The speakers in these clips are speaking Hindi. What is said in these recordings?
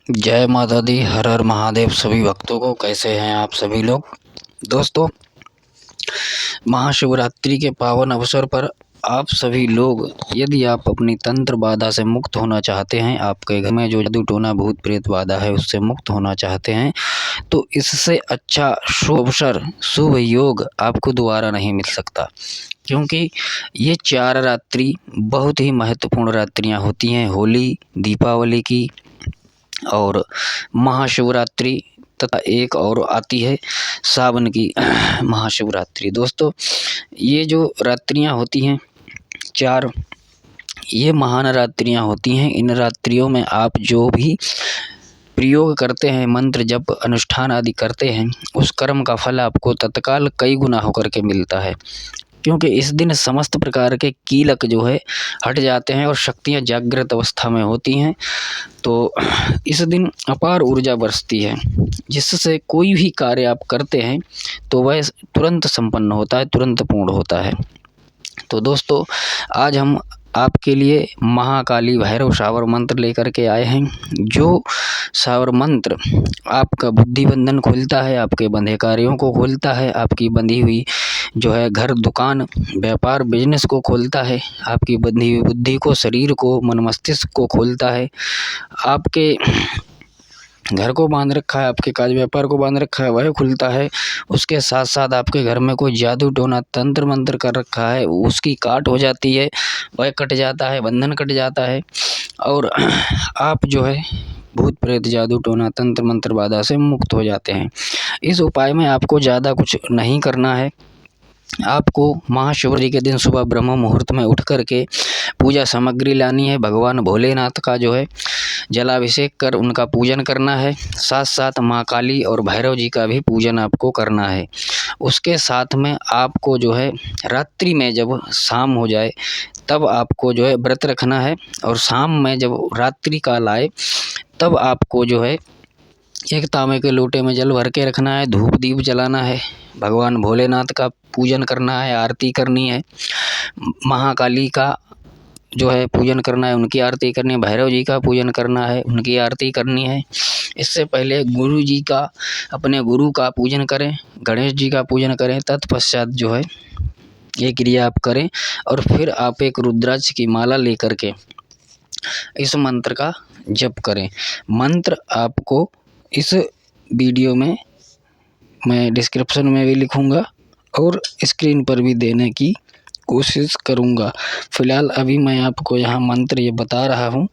जय माता दी। हर हर महादेव सभी भक्तों को। कैसे हैं आप सभी लोग दोस्तों। महाशिवरात्रि के पावन अवसर पर आप सभी लोग, यदि आप अपनी तंत्र बाधा से मुक्त होना चाहते हैं, आपके घर में जो जादू टोना भूत प्रेत बाधा है उससे मुक्त होना चाहते हैं, तो इससे अच्छा शुभ अवसर, शुभ योग आपको दोबारा नहीं मिल सकता। क्योंकि ये 4 रात्रि बहुत ही महत्वपूर्ण रात्रियां होती हैं। होली, दीपावली की और महाशिवरात्रि, तथा एक और आती है सावन की महाशिवरात्रि। दोस्तों, ये जो रात्रियां होती हैं 4, ये महान रात्रियां होती हैं। इन रात्रियों में आप जो भी प्रयोग करते हैं, मंत्र जप अनुष्ठान आदि करते हैं, उस कर्म का फल आपको तत्काल कई गुना होकर के मिलता है। क्योंकि इस दिन समस्त प्रकार के कीलक जो है हट जाते हैं और शक्तियाँ जागृत अवस्था में होती हैं। तो इस दिन अपार ऊर्जा बरसती है, जिससे कोई भी कार्य आप करते हैं तो वह तुरंत संपन्न होता है, तुरंत पूर्ण होता है। तो दोस्तों, आज हम आपके लिए महाकाली भैरव शावर मंत्र लेकर के आए हैं। जो शावर मंत्र आपका बुद्धि बंधन खोलता है, आपके बंधे कार्यों को खोलता है, आपकी बंधी हुई जो है घर दुकान व्यापार बिजनेस को खोलता है, आपकी बंधी हुई बुद्धि को, शरीर को, मन मस्तिष्क को खोलता है, आपके घर को बांध रखा है, आपके काज व्यापार को बांध रखा है, वह खुलता है। उसके साथ साथ आपके घर में कोई जादू टोना तंत्र मंत्र कर रखा है, उसकी काट हो जाती है, वह कट जाता है, बंधन कट जाता है। और आप जो है भूत प्रेत जादू टोना तंत्र मंत्र बाधा से मुक्त हो जाते हैं। इस उपाय में आपको ज़्यादा कुछ नहीं करना है। आपको महाशिवरात्रि के दिन सुबह ब्रह्म मुहूर्त में उठ करके पूजा सामग्री लानी है। भगवान भोलेनाथ का जो है जलाभिषेक कर उनका पूजन करना है। साथ साथ माँ काली और भैरव जी का भी पूजन आपको करना है। उसके साथ में आपको जो है रात्रि में जब शाम हो जाए तब आपको जो है व्रत रखना है, और शाम में जब रात्रि काल आए तब आपको जो है एक तांबे के लोटे में जल भर के रखना है, धूप दीप जलाना है, भगवान भोलेनाथ का पूजन करना है, आरती करनी है, महाकाली का जो है पूजन करना है, उनकी आरती करनी है, भैरव जी का पूजन करना है, उनकी आरती करनी है। इससे पहले गुरु जी का, अपने गुरु का पूजन करें, गणेश जी का पूजन करें। तत्पश्चात जो है ये क्रिया आप करें, और फिर आप एक रुद्राक्ष की माला लेकर के इस मंत्र का जप करें। मंत्र आपको इस वीडियो में मैं डिस्क्रिप्शन में भी लिखूंगा और स्क्रीन पर भी देने की कोशिश करूंगा। फिलहाल अभी मैं आपको यहाँ मंत्र ये बता रहा हूँ,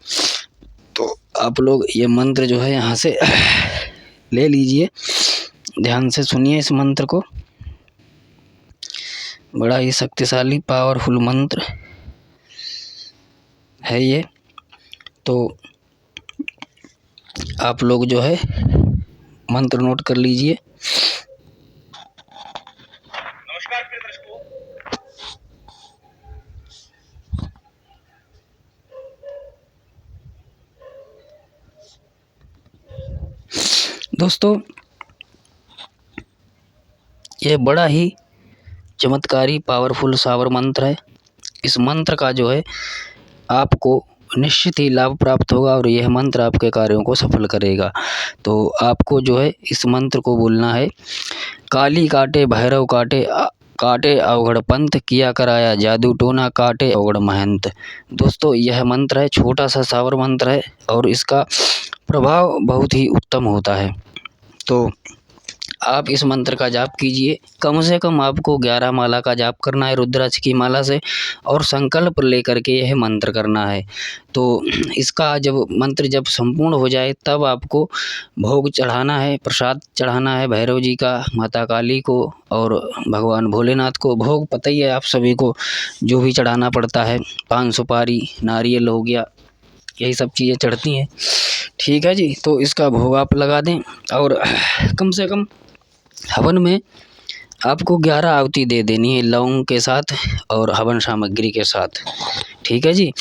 तो आप लोग ये मंत्र जो है यहाँ से ले लीजिए, ध्यान से सुनिए इस मंत्र को। बड़ा ही शक्तिशाली पावरफुल मंत्र है ये। तो आप लोग जो है मंत्र नोट कर लीजिए। नमस्कार प्रिय दर्शकों। दोस्तों, ये बड़ा ही चमत्कारी पावरफुल शावर मंत्र है। इस मंत्र का जो है आपको निश्चित ही लाभ प्राप्त होगा, और यह मंत्र आपके कार्यों को सफल करेगा। तो आपको जो है इस मंत्र को बोलना है। काली काटे भैरव काटे, काटे अवघड़ पंथ, किया कराया जादू टोना, काटे अवघड़ महंत। दोस्तों, यह मंत्र है, छोटा सा शावर मंत्र है, और इसका प्रभाव बहुत ही उत्तम होता है। तो आप इस मंत्र का जाप कीजिए। कम से कम आपको 11 माला का जाप करना है रुद्राक्ष की माला से, और संकल्प लेकर के यह मंत्र करना है। तो इसका जब मंत्र जब संपूर्ण हो जाए तब आपको भोग चढ़ाना है, प्रसाद चढ़ाना है भैरव जी का, माता काली को और भगवान भोलेनाथ को। भोग पता ही है आप सभी को, जो भी चढ़ाना पड़ता है, पान सुपारी नारियल हो गया, यही सब चीज़ें चढ़ती हैं। ठीक है जी। तो इसका भोग आप लगा दें, और कम से कम हवन में आपको 11 आहुति दे देनी है लौंग के साथ और हवन सामग्री के साथ। ठीक है जी।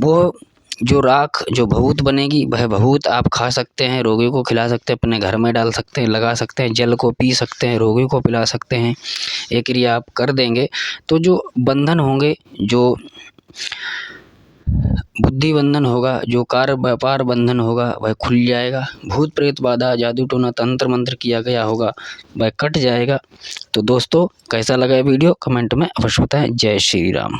वो जो राख, जो भभूत बनेगी, वह भभूत आप खा सकते हैं, रोगी को खिला सकते हैं, अपने घर में डाल सकते हैं, लगा सकते हैं, जल को पी सकते हैं, रोगी को पिला सकते हैं। ये क्रिया आप कर देंगे तो जो बंधन होंगे, जो बुद्धि बंधन होगा, जो कार्य व्यापार बंधन होगा वह खुल जाएगा, भूत प्रेत बाधा जादू टोना तंत्र मंत्र किया गया होगा वह कट जाएगा। तो दोस्तों कैसा लगा वीडियो कमेंट में अवश्य बताएं। जय श्री राम।